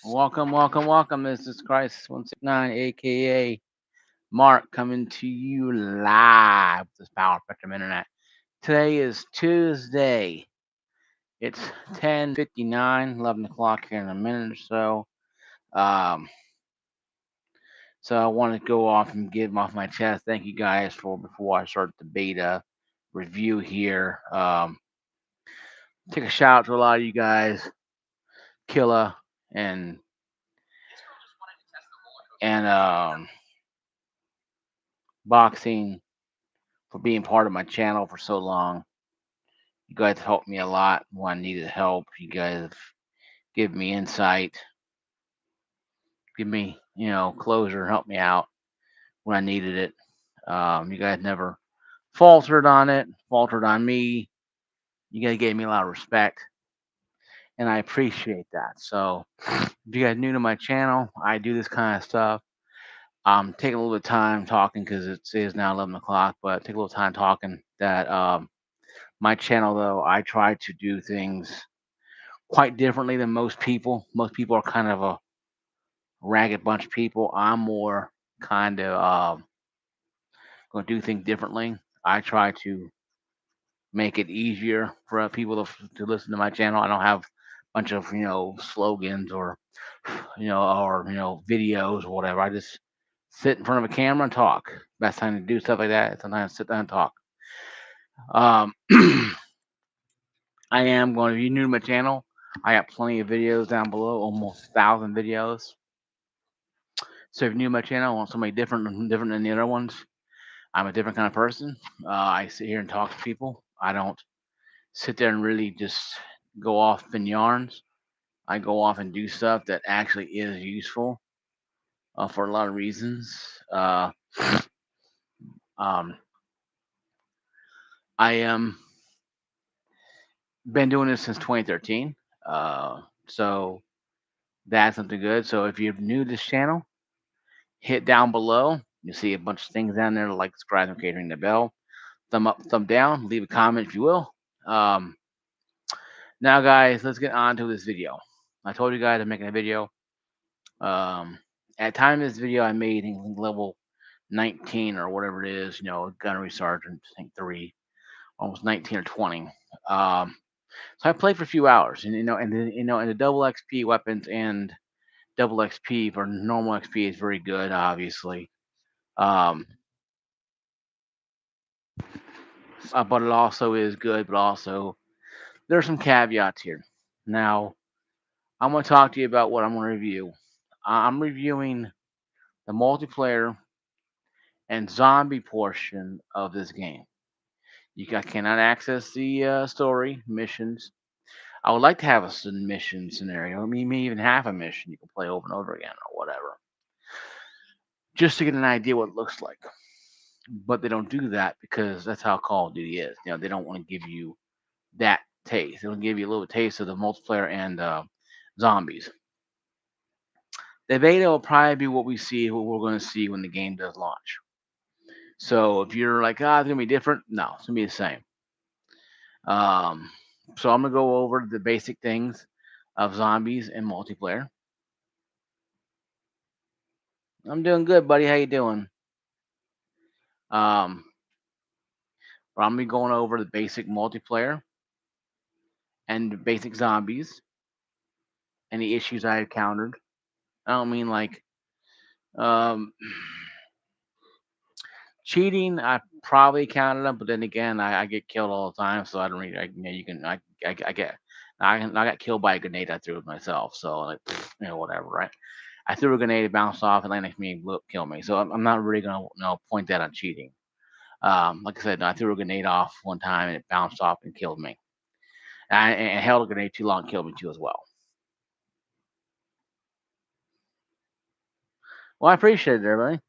Welcome, welcome, welcome. This is Christ 169, aka Mark, coming to you live with this Power Spectrum Internet. Today is Tuesday. It's 10:59, 11 o'clock here in a minute or so. Um, so I want to go off and get them off my chest. Thank you guys for before I start the beta review here. Take a shout out to a lot of you guys, Killa and and Boxing, for being part of my channel for so long. You guys helped me a lot when I needed help. You guys have given me insight, give me, closure, help me out when I needed it. You guys never faltered on it, faltered on me. You guys gave me a lot of respect, and I appreciate that. So, if you guys new to my channel, I do this kind of stuff. I'm taking a little bit of time talking because it is now 11 o'clock, but take a little time talking that my channel, though, I try to do things quite differently than most people. Most people are kind of a ragged bunch of people. I'm more kind of going to do things differently. I try to make it easier for people to listen to my channel. I don't have a bunch of slogans or videos or whatever. I just sit in front of a camera and talk. Best time to do stuff like that is sometimes sit down and talk. Um, I am going to be new to my channel. I got plenty of videos down below, almost 1,000 videos. So if you're new to my channel, I want somebody different than the other ones. I'm a different kind of person. I sit here and talk to people. I don't sit there and really just go off in yarns. I go off and do stuff that actually is useful for a lot of reasons. Um, I am been doing this since 2013, so that's something good. So if you're new to this channel, hit down below. You'll see a bunch of things down there like subscribe and catering the bell. Thumb up, thumb down. Leave a comment if you will. Um, Now, guys, let's get on to this video. I told you guys I'm making a video. Um, at the time of this video, I made level 19 or whatever it is, gunnery sergeant, I think 3, almost 19 or 20. So I played for a few hours, and and the double XP weapons and double XP for normal XP is very good, obviously. Um, but it also is good, but also there are some caveats here. Now, I'm going to talk to you about what I'm going to review. I'm reviewing the multiplayer and zombie portion of this game. Cannot access the story missions. I would like to have a mission scenario. I mean, maybe even half a mission you can play over and over again or whatever, just to get an idea what it looks like. But they don't do that because that's how Call of Duty is. They don't want to give you that taste. They want to give you a little taste of the multiplayer and zombies. The beta will probably be what we're going to see when the game does launch. So if you're like, it's gonna be different, no, it's gonna be the same. Um, so I'm gonna go over the basic things of zombies and multiplayer. I'm doing good, buddy. How you doing? Um, but I'm gonna be going over the basic multiplayer and the basic zombies and the issues I encountered. I don't mean like um, cheating. I probably counted them, but then again, I get killed all the time, so I don't really. You can. I get. I got killed by a grenade I threw at myself, so like, whatever, right? I threw a grenade, it bounced off, and landed next to me, and kill me. So I'm not really gonna point that on cheating. Like I said, I threw a grenade off one time, and it bounced off and killed me. And held a grenade too long, and killed me too as well. Well, I appreciate it, everybody.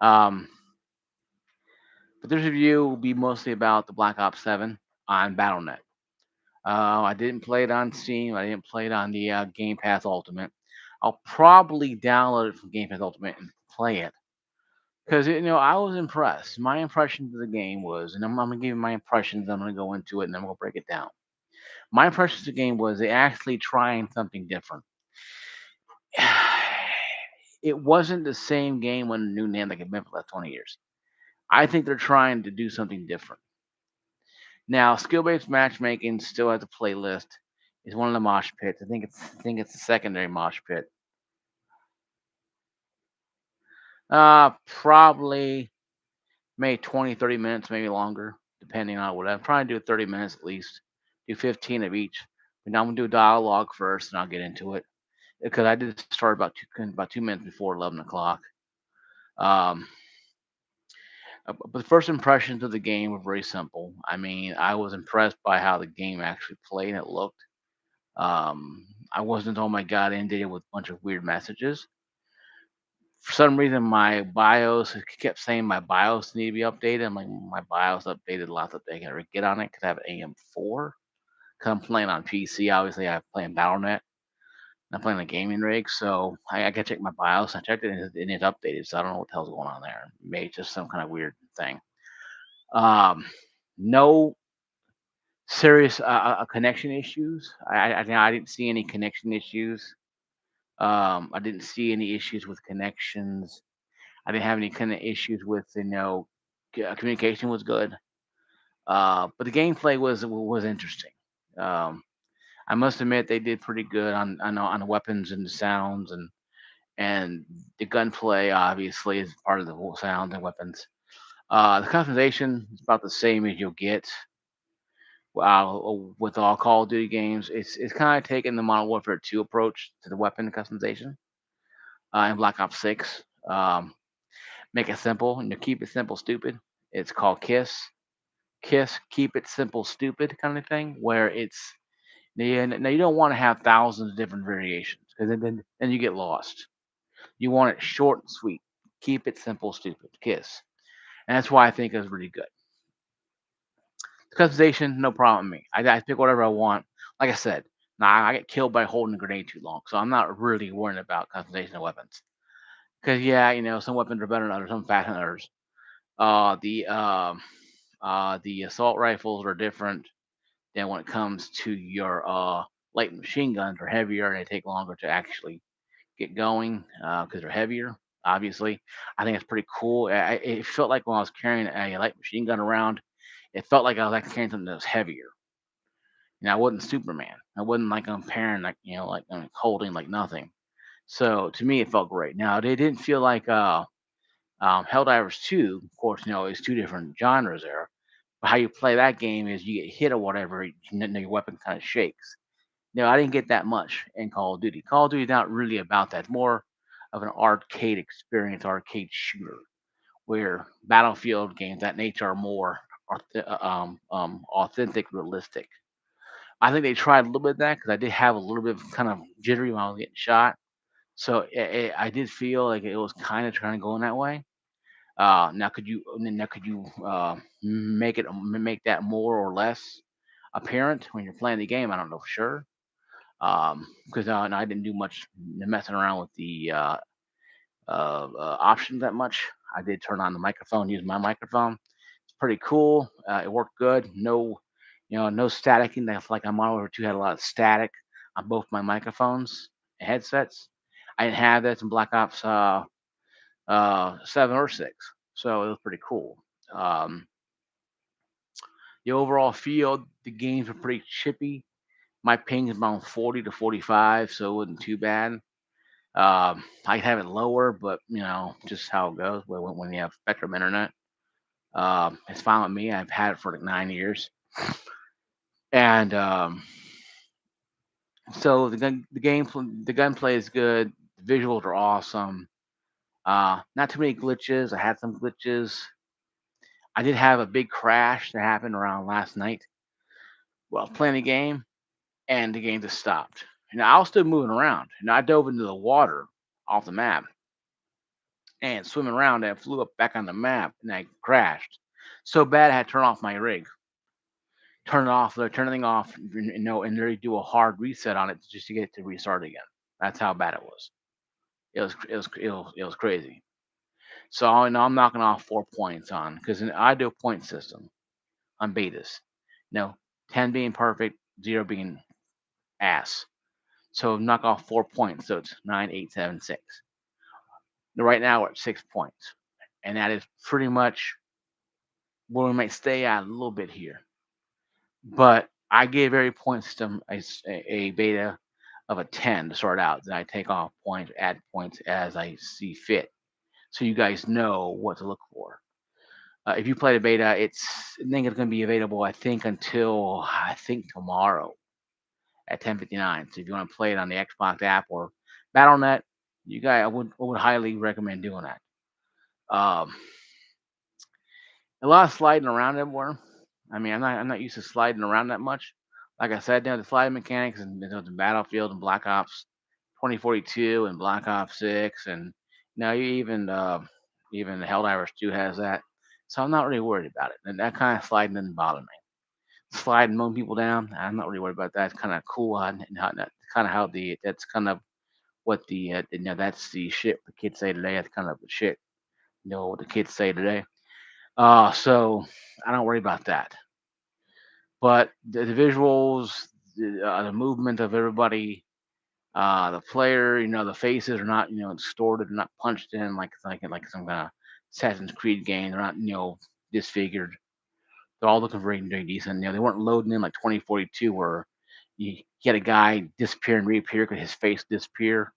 Um, but this review will be mostly about the Black Ops 7 on BattleNet. I didn't play it on Steam. I didn't play it on the Game Pass Ultimate. I'll probably download it from Game Pass Ultimate and play it because I was impressed. My impressions of the game was, and I'm gonna give you my impressions. I'm gonna go into it and then we'll break it down. My impressions of the game was they actually trying something different. it wasn't the same game when the new name like it's been for the last 20 years. I think they're trying to do something different. Now, skill-based matchmaking still has a playlist. Is one of the mosh pits. I think it's the secondary mosh pit. Probably maybe 20, 30 minutes, maybe longer, depending on what I'm trying to do 30 minutes at least. Do 15 of each. But now I'm gonna do dialogue first and I'll get into it. Because I did start about 2 minutes before 11 o'clock. Um but the first impressions of the game were very simple. I mean, I was impressed by how the game actually played and it looked. I wasn't, oh my god, inundated with a bunch of weird messages. For some reason, my BIOS it kept saying my BIOS need to be updated. I'm like, my BIOS updated a lot that they gotta get on it because I have an AM4. Because I'm playing on PC. Obviously, I'm playing Battle.net. I'm playing a gaming rig, so I gotta check my BIOS. I checked it and it's updated, so I don't know what the hell's going on there. Maybe it's just some kind of weird thing. Um, no serious connection issues. I didn't see any connection issues. I didn't see any issues with connections. I didn't have any kind of issues with communication was good. But the gameplay was interesting. Um, I must admit they did pretty good on the weapons and the sounds and the gunplay. Obviously, is part of the whole sound and weapons. The customization is about the same as you'll get with all Call of Duty games. It's kind of taking the Modern Warfare 2 approach to the weapon customization in Black Ops 6. Make it simple and you keep it simple, stupid. It's called KISS, keep it simple, stupid kind of thing. Where it's now you don't want to have thousands of different variations because then you get lost. You want it short and sweet. Keep it simple, stupid. KISS, and that's why I think it's really good. Customization, no problem with me. I pick whatever I want. Like I said, now I get killed by holding a grenade too long, so I'm not really worrying about customization of weapons. Because yeah, some weapons are better than others, some faster than others. Uh, the um, the assault rifles are different than when it comes to your light machine guns. Are heavier and they take longer to actually get going because they're heavier. Obviously, I think it's pretty cool. It felt like when I was carrying a light machine gun around, it felt like I was actually carrying something that was heavier. I wasn't Superman. I wasn't like I'm carrying like like I'm holding like nothing. So to me, it felt great. Now they didn't feel like Helldivers 2. Of course, it's two different genres there. But how you play that game is you get hit or whatever, your weapon kind of shakes. No, I didn't get that much in Call of Duty. Call of Duty is not really about that. It's more of an arcade experience, arcade shooter, where Battlefield games that nature are more authentic, realistic. I think they tried a little bit of that because I did have a little bit of kind of jittery when I was getting shot. So I did feel like it was kind of trying to go in that way. Now could you make that more or less apparent when you're playing the game? I don't know for sure. Because no, I didn't do much messing around with the options that much. I did turn on the microphone, use my microphone. It's pretty cool. It worked good. No, no staticking. That's like on Modern Warfare 2 had a lot of static on both my microphones and headsets. I didn't have that in Black Ops 7 or 6, so it was pretty cool. Um, the overall feel, the games were pretty chippy. My ping is around 40 to 45, so it wasn't too bad. I have it lower, but just how it goes when you have Spectrum Internet. It's fine with me. I've had it for like 9 years, and so the gunplay is good. The visuals are awesome. Not too many glitches. I had some glitches. I did have a big crash that happened around last night. Well, playing the game, and the game just stopped. I was still moving around, and I dove into the water off the map and swimming around and flew up back on the map, and I crashed so bad I had to turn off my rig, turn the thing off, and really do a hard reset on it just to get it to restart again. That's how bad it was. It was crazy. So I know I'm knocking off 4 points on because I do a point system on betas. No, 10 being perfect, zero being ass. So knock off 4 points. So it's 9, 8, 7, 6. Right now we're at 6 points. And that is pretty much where we might stay at a little bit here. But I gave every point system a beta of a 10 to start out. Then I take off points, add points as I see fit. So you guys know what to look for. If you play the beta, I think it's going to be available, I think, until tomorrow at 10:59. So if you want to play it on the Xbox app or BattleNet, I would highly recommend doing that. A lot of sliding around everywhere. I mean, I'm not used to sliding around that much. Like I said, the sliding mechanics and the Battlefield and Black Ops 2042 and Black Ops 6, and now even the Helldivers 2 has that. So I'm not really worried about it. And that kind of sliding doesn't bother me. Sliding mowing people down, I'm not really worried about that. It's kind of cool. That's kind of what that's the shit the kids say today. That's kind of the shit, what the kids say today. So I don't worry about that. But the visuals, the movement of everybody, the player, the faces are not, distorted, they're not punched in like some kind of Assassin's Creed game. They're not, disfigured. They're all looking very decent. They weren't loading in like 2042 where you get a guy disappear and reappear because his face disappear,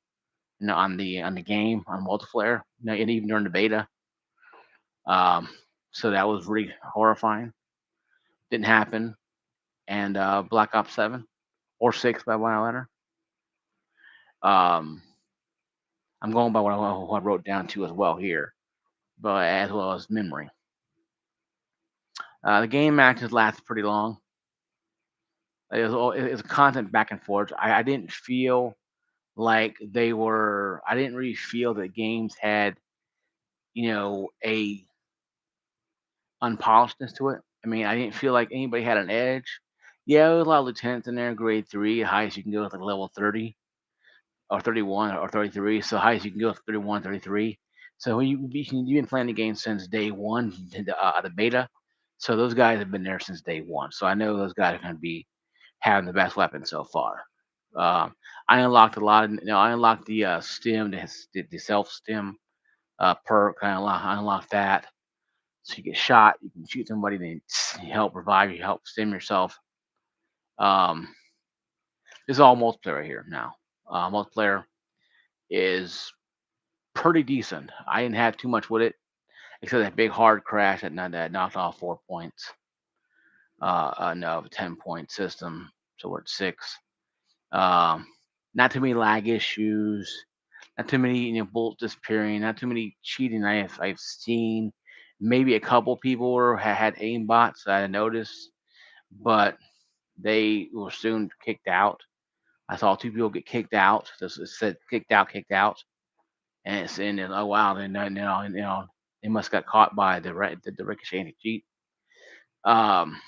on the game on multiplayer, and even during the beta. Um, so that was really horrifying. Didn't happen. And Black Ops 7 or 6 by Letter. Um, I'm going by what I wrote down too as well here, but as well as memory. The game matches last pretty long. It was content back and forth. I didn't feel like they were. I didn't really feel that games had, a unpolishedness to it. I mean, I didn't feel like anybody had an edge. Yeah, there was a lot of lieutenants in there, grade 3. The highest you can go is like level 30 or 31 or 33. So highest you can go is 31, 33. So you've been playing the game since day one, the beta. So those guys have been there since day one. So I know those guys are going to be having the best weapon so far. I unlocked a lot of, I unlocked the stim, the self stim perk. I unlocked that. So you get shot, you can shoot somebody, then you help revive you, help stim yourself. Um, this is all multiplayer right here now. Multiplayer is pretty decent. I didn't have too much with it, except that big hard crash that knocked off 4 points. No, 10 point system, so we're at 6. Um, Not too many lag issues, not too many bullets disappearing, not too many cheating. I've seen maybe a couple people had aim bots that I noticed, but they were soon kicked out. I saw 2 people get kicked out. Just it said kicked out, and it's in. Oh wow, then they must got caught by the ricochet cheat. Um,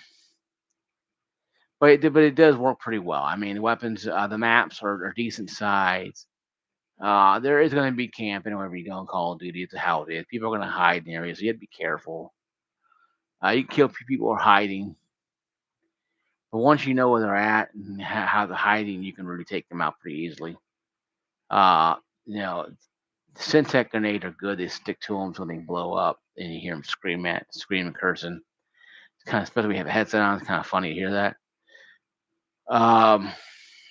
but it does work pretty well. I mean, the weapons, the maps are decent size. There is going to be camping wherever you go in Call of Duty. It's how it is. People are going to hide in areas, so you have to be careful. You can kill people who are hiding, but once you know where they're at and how they're hiding, you can really take them out pretty easily. Uh, you know, Syntech grenades are good. They stick to them so they blow up, and you hear them screaming, cursing. It's kind of, especially when you have a headset on. It's kind of funny to hear that.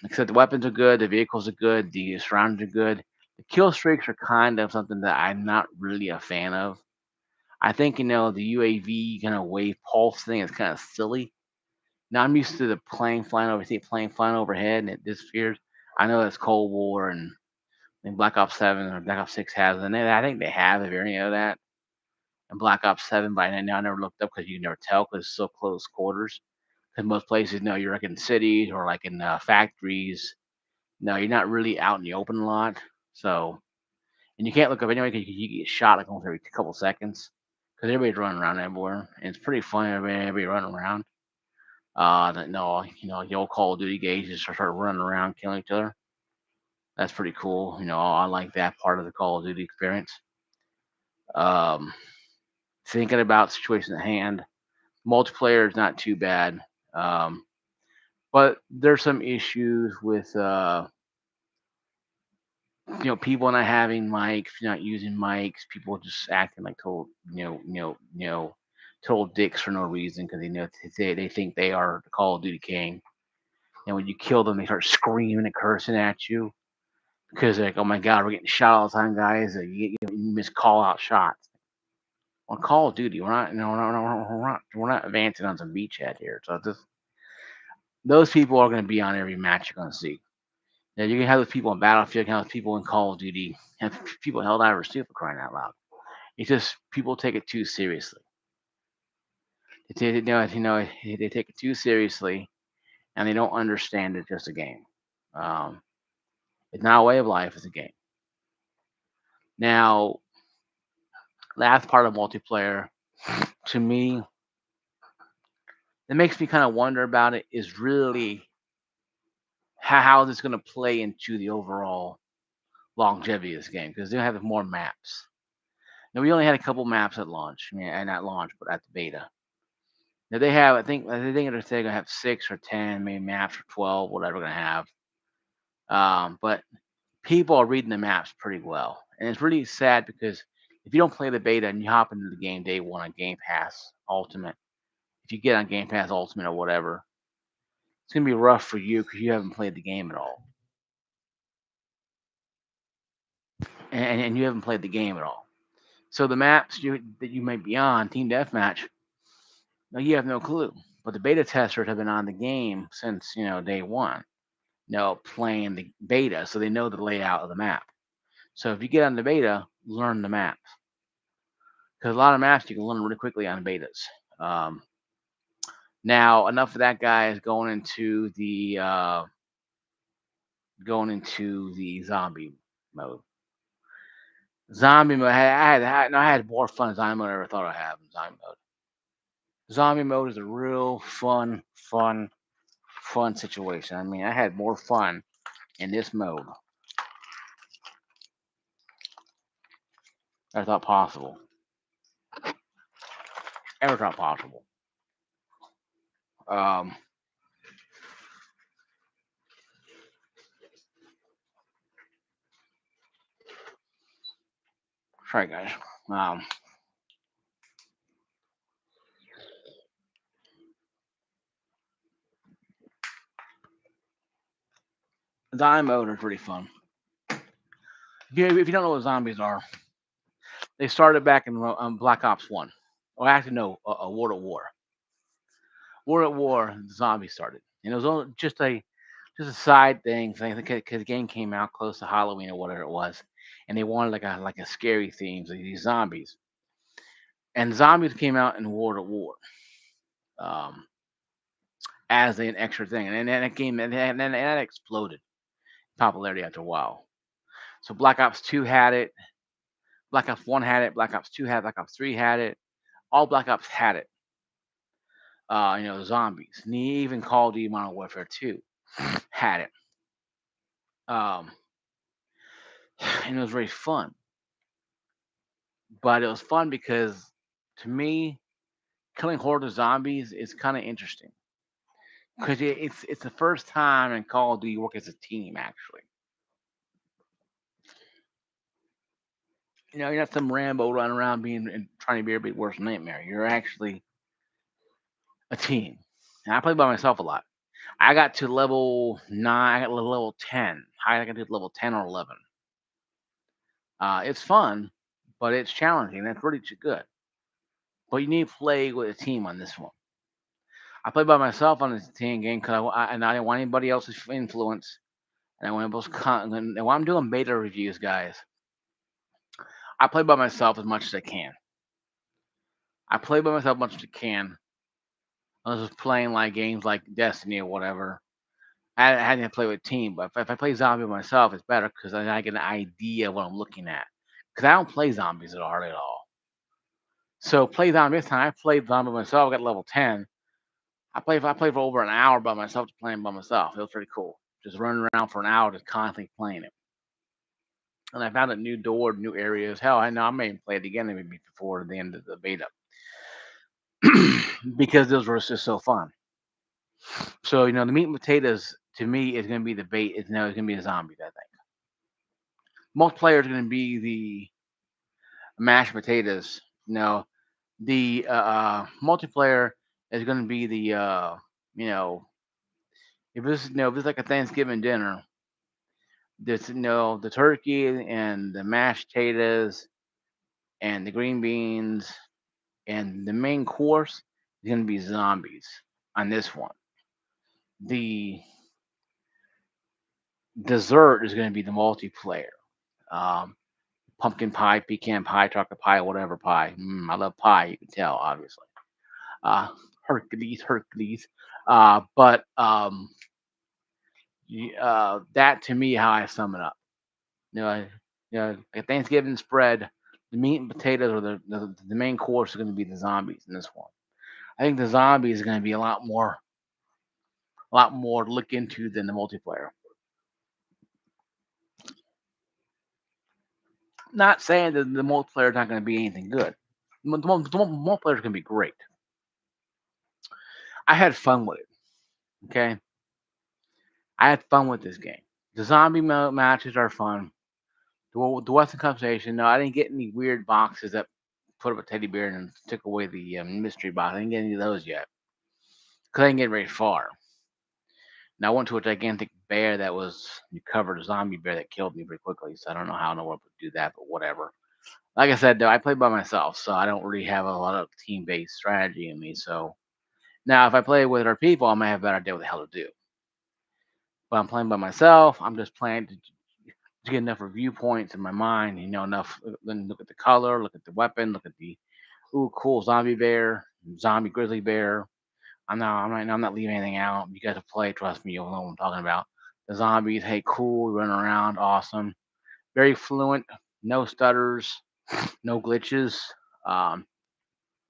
Except the weapons are good, the vehicles are good, the surroundings are good. The kill streaks are kind of something that I'm not really a fan of. I think the UAV kind of wave pulse thing is kind of silly. Now I'm used to the plane flying overhead and it disappears. I know that's Cold War and Black Ops 7 or Black Ops 6 has, and I think they have a variant of that. And Black Ops 7, by now I never looked up because you can never tell because it's so close quarters. Because most places, you're like in cities or like in factories. No, you're not really out in the open a lot. So, and you can't look up anyway because you get shot like almost every couple seconds because everybody's running around everywhere. And it's pretty funny, everybody running around. No, the old Call of Duty gauges start running around, killing each other. That's pretty cool. I like that part of the Call of Duty experience. Um, Thinking about situation at hand, multiplayer is not too bad. But there's some issues with People not having mics, not using mics, people just acting like total, total dicks for no reason because they think they are the Call of Duty king. And when you kill them, they start screaming and cursing at you because they're like, "Oh my God, we're getting shot all the time, guys. You miss call out shots." On Call of Duty, we're not, we're not advancing on some beachhead here. So just those people are going to be on every match you're going to see. Now, you can have those people in Battlefield, you can have those people in Call of Duty, have people in Helldivers too, for crying out loud. It's just people take it too seriously. They take it too seriously, and they don't understand it's just a game. Um, it's not a way of life; it's a game. Now, last part of multiplayer, to me, that makes me kind of wonder about it is really how this going to play into the overall longevity of this game because they have more maps. Now we only had a couple maps at launch, and not launch, but at the beta. Now they have, I think they're gonna have 6 or 10, maybe maps or 12, whatever they're gonna have. But people are reading the maps pretty well, and it's really sad because if you don't play the beta and you hop into the game day one on Game Pass Ultimate, if you get on Game Pass Ultimate or whatever, it's gonna be rough for you because you haven't played the game at all, and you haven't played the game at all. So the maps that you may be on Team Deathmatch, no, you have no clue. But the beta testers have been on the game since day one. Playing the beta, so they know the layout of the map. So if you get on the beta, learn the maps because a lot of maps you can learn really quickly on betas. Um, Now, enough of that, guys. Going into the zombie mode. Zombie mode. I had more fun in zombie mode than I ever thought I'd have in zombie mode. Zombie mode is a real fun situation. I mean, I had more fun in this mode than I thought possible. Ever thought possible. Um, Sorry, guys. Um, Zombie mode is pretty fun. If you don't know what zombies are, they started back in Black Ops 1. Or actually, no, World at War. World at War, the zombies started. And it was only just a side thing because the game came out close to Halloween or whatever it was. And they wanted like a scary theme, so these zombies. And zombies came out in World at War um, as an extra thing. And then it came, and then that exploded popularity after a while. So Black Ops 2 had it. Black Ops 1 had it, Black Ops 2 had it, Black Ops 3 had it. All Black Ops had it. Zombies. And even Call of Duty Modern Warfare 2 had it. Um, and it was very fun. But it was fun because, to me, killing hordes of zombies is kind of interesting because it's the first time in Call of Duty you work as a team. Actually, you're not some Rambo running around being and trying to be everybody's worst nightmare. You're actually a team. And I play by myself a lot. I got to level 9. I got level 10. I got to level 10 or 11. It's fun, but it's challenging. That's really good. But you need to play with a team on this one. I play by myself on this team game because and I didn't want anybody else's influence. And I want and when I'm doing beta reviews, guys, I play by myself as much as I can. I play by myself as much as I can. I was just playing like games like Destiny or whatever. I had to play with a team, but if I play zombie by myself, it's better because I get an idea of what I'm looking at. Because I don't play zombies at hardly at all. So play zombie this time. I played zombie by myself. I got level 10. I played for over an hour by myself, just playing by myself. It was pretty cool. Just running around for an hour, just constantly playing it. And I found a new door, new areas. Hell, I know I may even play it again maybe before the end of the beta because those were just so fun. So the meat and potatoes to me is going to be the bait. It's going to be the zombies, I think. Multiplayer is going to be the mashed potatoes. The multiplayer is going to be the you know if it's like a Thanksgiving dinner, this the turkey and the mashed potatoes and the green beans and the main course is going to be zombies on this one. The dessert is going to be the multiplayer. Um, Pumpkin pie, pecan pie, chocolate pie, whatever pie. I love pie. You can tell, obviously. Uh, Hercules. But that to me, how I sum it up. You know, a Thanksgiving spread. The meat and potatoes are the main course is going to be the zombies in this one. I think the zombies is going to be a lot more to look into than the multiplayer. Not saying that the multiplayer is not going to be anything good. The multiplayer is going to be great. I had fun with it. Okay, I had fun with this game. The zombie matches are fun. The Western Cup Station. No, I didn't get any weird boxes that put up a teddy bear and took away the mystery box. I didn't get any of those yet because I didn't get very far. Now I went to a gigantic bear that was covered a zombie bear that killed me very quickly. So I don't know how no one would do that, but whatever. Like I said, though, I play by myself, so I don't really have a lot of team-based strategy in me. So now, if I play with other people, I might have a better idea what the hell to do. But I'm playing by myself. I'm just playing to get enough review points in my mind. Enough. Then look at the color, look at the weapon, look at the cool zombie bear, zombie grizzly bear. I'm not leaving anything out. You guys have played, trust me, you'll know what I'm talking about. The zombies, hey, cool, running around, awesome, very fluent, no stutters, no glitches, um,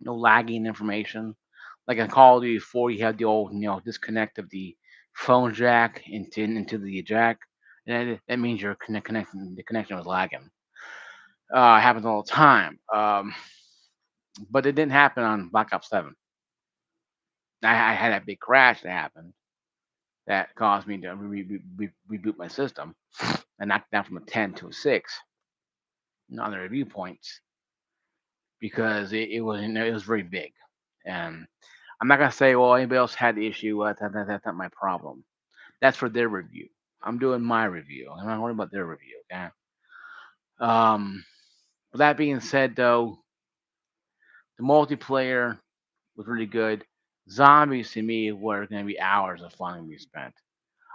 no lagging information. Like in Call of Duty 4, you have the old, disconnect of the phone jack into the jack, and that means your the connection was lagging. It happens all the time. But it didn't happen on Black Ops 7. I had that big crash that happened that caused me to reboot my system and knocked it down from a 10 to a 6 on the review points because it was very big. And I'm not gonna say, well, anybody else had the issue. That's not my problem. That's for their review. I'm doing my review. I'm not worried about their review. Okay. Um, with that being said, though, the multiplayer was really good. Zombies to me were going to be hours of fun to be spent.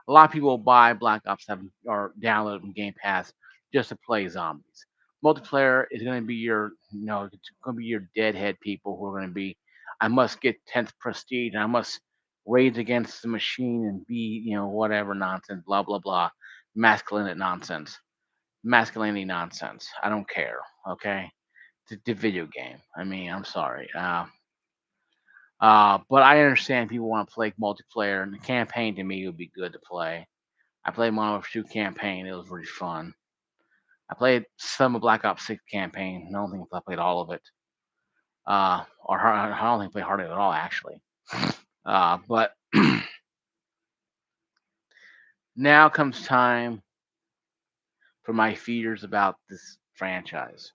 A lot of people buy Black Ops 7 or download it from Game Pass just to play zombies. Multiplayer is going to be it's going to be your deadhead people who are going to be, I must get 10th prestige and I must rage against the machine and be, whatever nonsense, blah, blah, blah, masculinity nonsense. I don't care. Okay. It's a video game. I mean, I'm sorry. But I understand people want to play multiplayer, and the campaign to me would be good to play. I played Modern Warfare 2 campaign. It was really fun. I played some of Black Ops 6 campaign. I don't think I played all of it. I don't think I played hardly at all, actually. But now comes time for my fears about this franchise.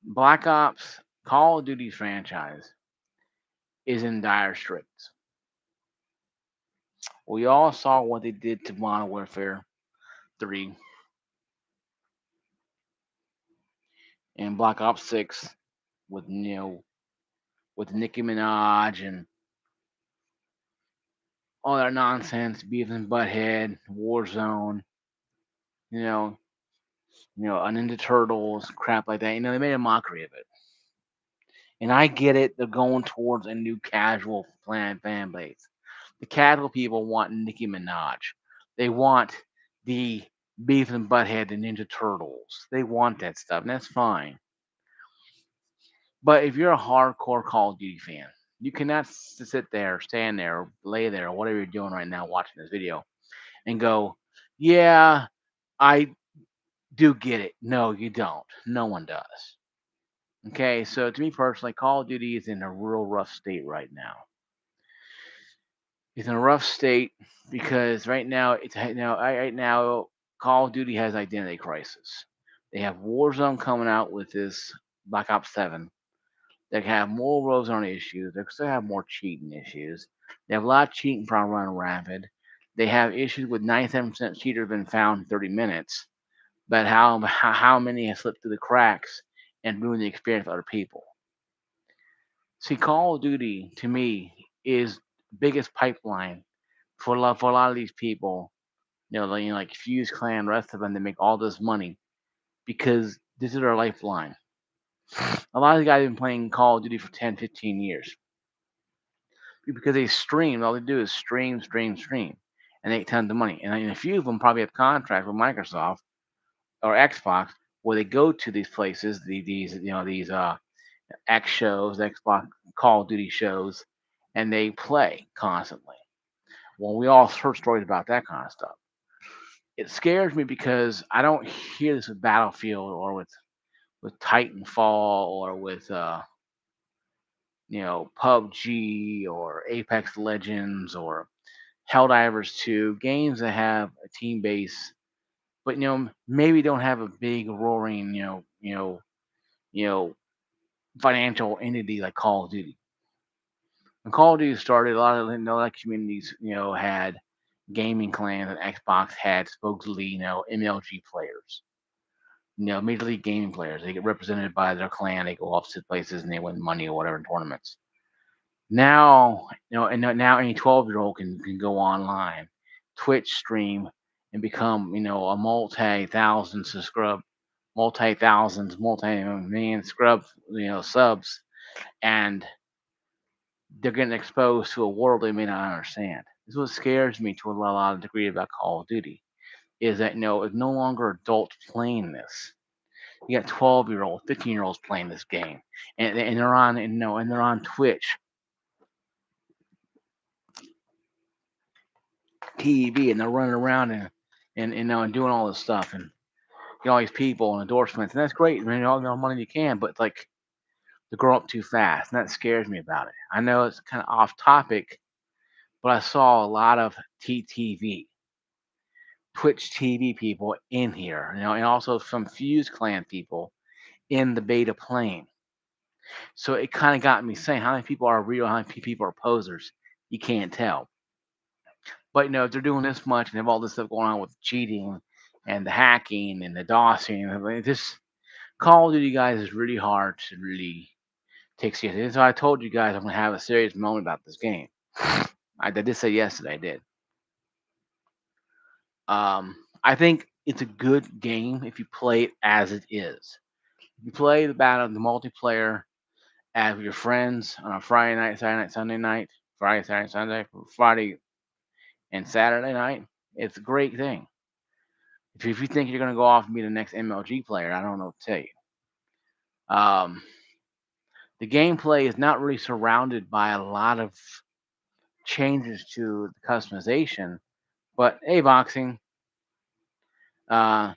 Black Ops, Call of Duty franchise is in dire straits. We all saw what they did to Modern Warfare 3 and Black Ops 6 with with Nicki Minaj and all that nonsense, Beavis and Butthead, Warzone, you know, a Ninja Turtles, crap like that. They made a mockery of it. And I get it, they're going towards a new casual fan base. The casual people want Nicki Minaj. They want the Beavis and Butthead and Ninja Turtles. They want that stuff, and that's fine. But if you're a hardcore Call of Duty fan, you cannot sit there, stand there, or lay there, or whatever you're doing right now watching this video, and go, yeah, I do get it. No, you don't. No one does. Okay, so to me personally, Call of Duty is in a real rough state right now. It's in a rough state because right now it's right now Call of Duty has identity crisis. They have Warzone coming out with this Black Ops 7. They have more Warzone issues. They still have more cheating issues. They have a lot of cheating from running rapid. They have issues with 97% cheaters been found in 30 minutes. But how many have slipped through the cracks and ruined the experience for other people? See, Call of Duty to me is the biggest pipeline for a lot of these people. Like Fuse Clan, the rest of them, they make all this money because this is their lifeline. A lot of the guys have been playing Call of Duty for 10, 15 years because they stream. All they do is stream, stream, stream, and they get tons of money. And a few of them probably have contracts with Microsoft or Xbox where they go to these places, these X shows, Xbox Call of Duty shows, and they play constantly. Well, we all heard stories about that kind of stuff. It scares me because I don't hear this with Battlefield or with Titanfall or with PUBG or Apex Legends or Helldivers 2, games that have a team base, but maybe don't have a big roaring you know financial entity like Call of Duty. When Call of Duty started, a lot of communities had gaming clans, and Xbox had supposedly MLG players. Major League Gaming players. They get represented by their clan. They go off to places and they win money or whatever in tournaments. Now, now any 12-year-old can go online, Twitch stream, and become a multi-thousand scrub, multi-thousands, multi-million scrub subs, and they're getting exposed to a world they may not understand. This is what scares me to a lot of degree about Call of Duty is that it's no longer adults playing this. You got 12-year-olds, 15-year-olds playing this game, and they're on and they're on Twitch TV and they're running around and doing all this stuff and get all these people and endorsements and that's great. I mean, all the money you can, but like they grow up too fast, and that scares me about it. I know it's kind of off topic, but I saw a lot of TTV, Twitch TV people in here, and also some Fuse Clan people in the beta playing. So it kind of got me saying how many people are real, how many people are posers. You can't tell. But if they're doing this much and they have all this stuff going on with cheating and the hacking and the DOSing, this Call of Duty guys is really hard to really take seriously. And so I told you guys I'm gonna have a serious moment about this game. I did say yesterday. I did. I think it's a good game if you play it as it is. If you play the multiplayer as with your friends on a Friday night, Saturday night, Sunday night, Friday, Saturday, Sunday, Friday and Saturday night, it's a great thing. If you think you're gonna go off and be the next MLG player, I don't know what to tell you. Um, the gameplay is not really surrounded by a lot of changes to the customization, but boxing. Uh,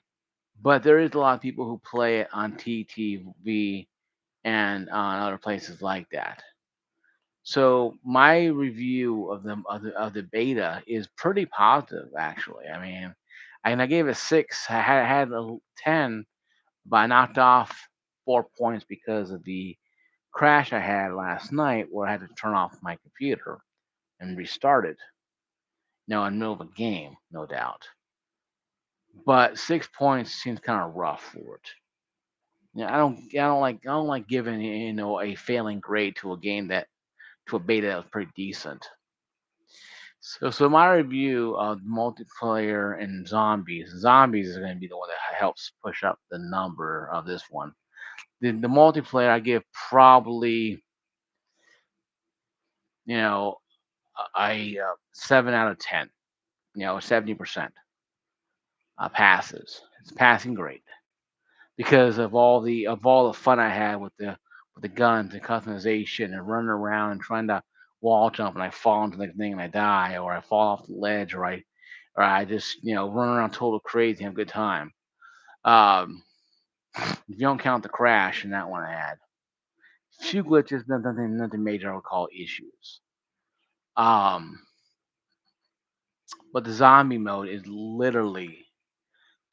but there is a lot of people who play it on TTV and on other places like that. So my review of the beta is pretty positive, actually. I mean, I gave it 6. I had a 10, but I knocked off 4 points because of the crash I had last night, where I had to turn off my computer and restart it. No, in the middle of a game, no doubt. But 6 points seems kind of rough for it. I don't like giving a failing grade to a game to a beta that was pretty decent. So my review of multiplayer and zombies is going to be the one that helps push up the number of this one. The multiplayer I give probably you know a 7 out of 10. 70% passes. It's passing grade because of all the fun I had with the guns and customization and running around and trying to wall jump and I fall into the thing and I die or I fall off the ledge or I just run around total crazy and have a good time. Um, if you don't count the crash and that one I had, few glitches, nothing major I would call issues. Um, but the zombie mode is literally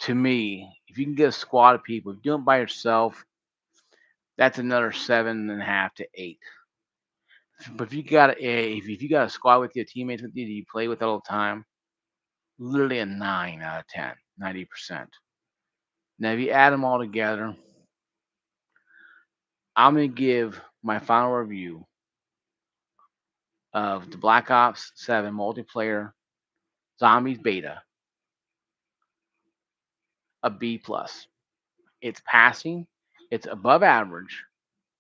To me, if you can get a squad of people, if you do it by yourself, that's another 7.5 to 8. But if you got a squad with you, teammates with you that you play with all the time, literally a 9 out of 10, 90%. Now, if you add them all together, I'm gonna give my final review of the Black Ops 7 multiplayer zombies beta a B plus. It's passing. It's above average.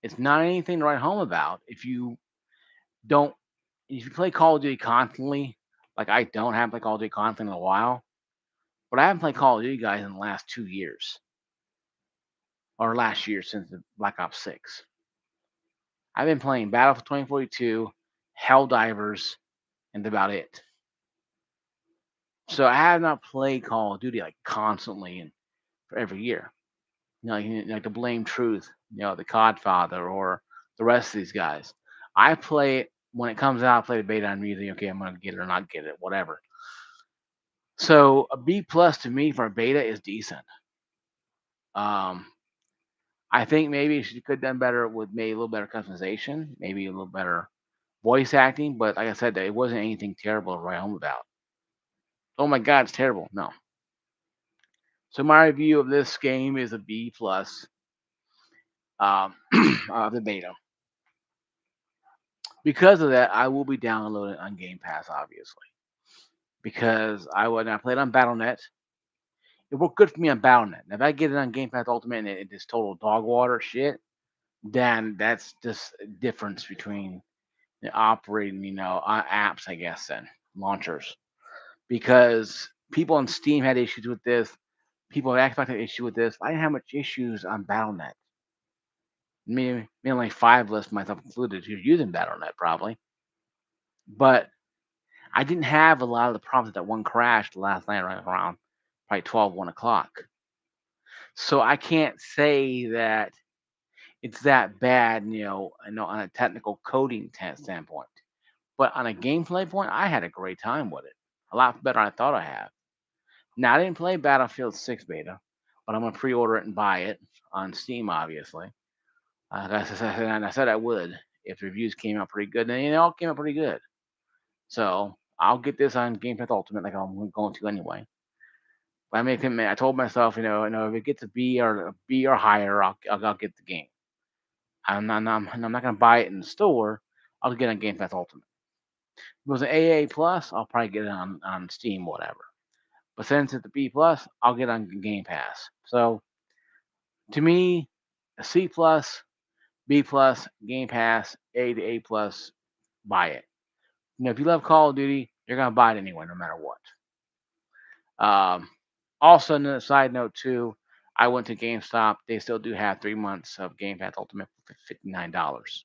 It's not anything to write home about don't if you play Call of Duty constantly, like I don't have played Call of Duty constantly in a while, but I haven't played Call of Duty guys in the last 2 years or last year since the Black Ops 6. I've been playing Battlefield 2042, Helldivers, and about it. So I have not played Call of Duty like constantly and for every year. Like the Blame Truth, the Codfather, or the rest of these guys. I play it when it comes out. I play the beta. I'm usually okay. I'm gonna get it or not get it, whatever. So a B plus to me for a beta is decent. Um, I think maybe she could have done better with maybe a little better customization, maybe a little better voice acting. But like I said, it wasn't anything terrible to write home about. Oh my God, it's terrible. No. So my review of this game is a B plus of the beta. Because of that, I will be downloading on Game Pass, obviously. Because when I played on BattleNet, it worked good for me on BattleNet. Now, if I get it on Game Pass Ultimate and it is total dog water shit, then that's just a difference between the operating, apps, I guess, then launchers. Because people on Steam had issues with this. People on Xbox had issue with this. I didn't have much issues on BattleNet. Me only 5 lists, myself included, who's using BattleNet probably. But I didn't have a lot of the problems that one crashed last night around probably 12, 1 o'clock. So I can't say that it's that bad, on a technical coding standpoint. But on a gameplay point, I had a great time with it. A lot better than I thought I had. Now, I didn't play Battlefield 6 beta, but I'm going to pre order it and buy it on Steam, obviously. And I said I would if the reviews came out pretty good. And they all came out pretty good. So I'll get this on Game Pass Ultimate like I'm going to anyway. I told myself, if it gets a B or higher, I'll get the game. I'm not gonna buy it in the store. I'll get it on Game Pass Ultimate. If it was an AA plus, I'll probably get it on Steam, whatever. But since it's a B plus, I'll get it on Game Pass. So to me, a C plus, B plus, Game Pass, A to A plus, buy it. If you love Call of Duty, you're gonna buy it anyway, no matter what. Also, on a side note too, I went to GameStop. They still do have 3 months of Game Pass Ultimate for $59.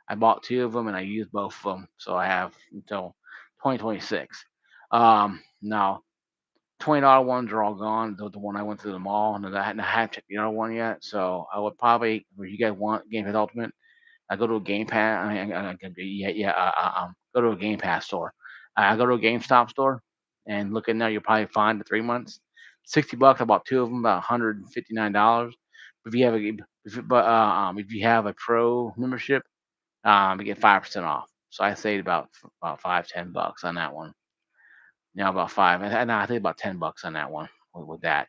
I bought 2 of them and I used both of them, so I have until 2026. Now $20 ones are all gone. The one I went to the mall, and I haven't checked the other one yet. So I would probably, if you guys want Game Pass Ultimate, I go to a Game Pass. Go to a Game Pass store. I go to a GameStop store and look in there. You'll probably find the 3 months. $60. I bought 2 of them, about $159. If you have if you have a pro membership, you get 5% off. So I saved about $5-10 on that one. About five. I think about $10 on that one with that.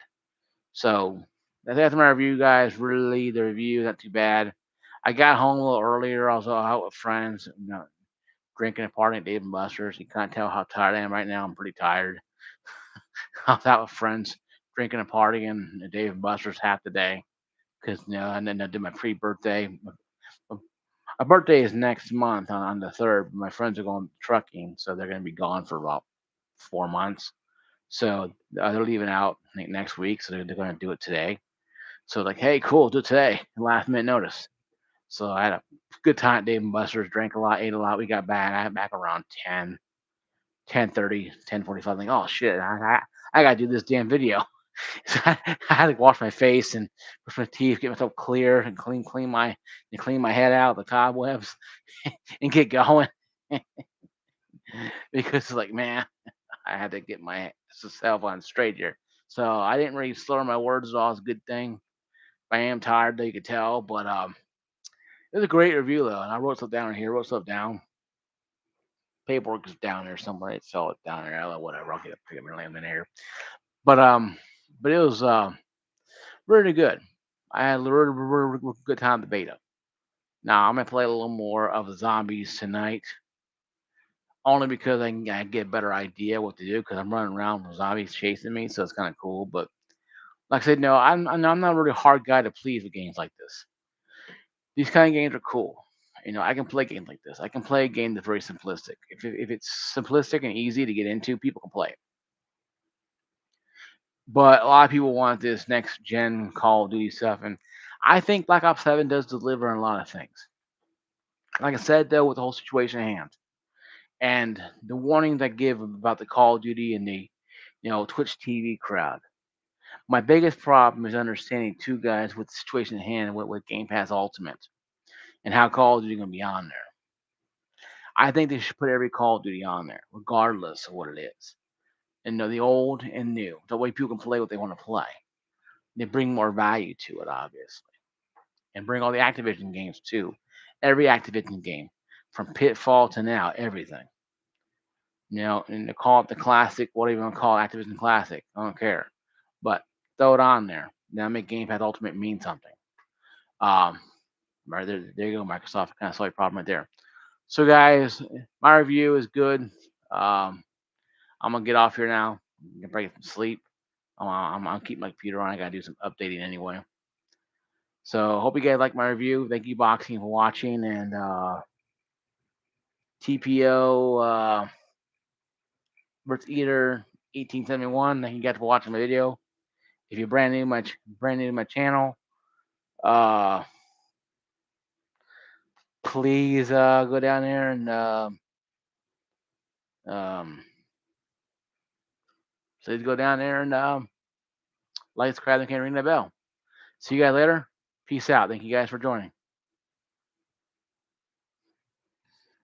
So that's my review, guys. Really, the review not too bad. I got home a little earlier. I was out with friends, drinking and partying at Dave and Buster's. You can't tell how tired I am right now. I'm pretty tired. I was out with friends, drinking and partying at Dave and Buster's half the day because and then I did my pre-birthday. My birthday is next month on the 3rd. My friends are going trucking, so they're going to be gone for about 4 months. So they're leaving out I think next week, so they're going to do it today. So like, hey, cool, do it today. Last minute notice. So I had a good time at Dave and Buster's, drank a lot, ate a lot. We got back. I got back around 10, 10:30, 10:45. Like, oh shit, I got to do this damn video. So I had to wash my face and brush my teeth, get myself clear and clean my head out, the cobwebs, and get going. Because like, man, I had to get myself on straight here. So I didn't really slur my words at all. It's a good thing. I am tired, though you could tell, but it was a great review though, and I wrote stuff down here. Wrote stuff down. Paperwork is down there somewhere. They sell it down there. Whatever. I'll get my name in here. But but it was really good. I had a really good time with the beta. Now I'm gonna play a little more of the zombies tonight, only because I get a better idea what to do because I'm running around with zombies chasing me, so it's kind of cool. But like I said, no, I'm not really a hard guy to please with games like this. These kind of games are cool. I can play games like this. I can play a game that's very simplistic. If it's simplistic and easy to get into, people can play it. But a lot of people want this next gen Call of Duty stuff, and I think Black Ops 7 does deliver on a lot of things. Like I said, though, with the whole situation at hand and the warnings I give about the Call of Duty and the Twitch TV crowd. My biggest problem is understanding two guys with the situation at hand with Game Pass Ultimate and how Call of Duty is going to be on there. I think they should put every Call of Duty on there, regardless of what it is. And the old and new. The way people can play what they want to play. They bring more value to it, obviously. And bring all the Activision games too. Every Activision game. From Pitfall to now, everything. And they call it the classic, what do you want to call it? Activision Classic. I don't care. But throw it on there. Now make Game Pass Ultimate mean something. Um, right there you go, Microsoft. Kind of saw your problem right there. So, guys, my review is good. I'm gonna get off here now. I'm gonna break some sleep. I'm keep my computer on. I gotta do some updating anyway. So, hope you guys like my review. Thank you, Boxing, for watching, and TPO Birth Eater 1871. Thank you guys for watching my video. If you're brand new to my channel, uh, please go down there and um, please go down there and like, subscribe, and ring the bell. See you guys later. Peace out. Thank you guys for joining.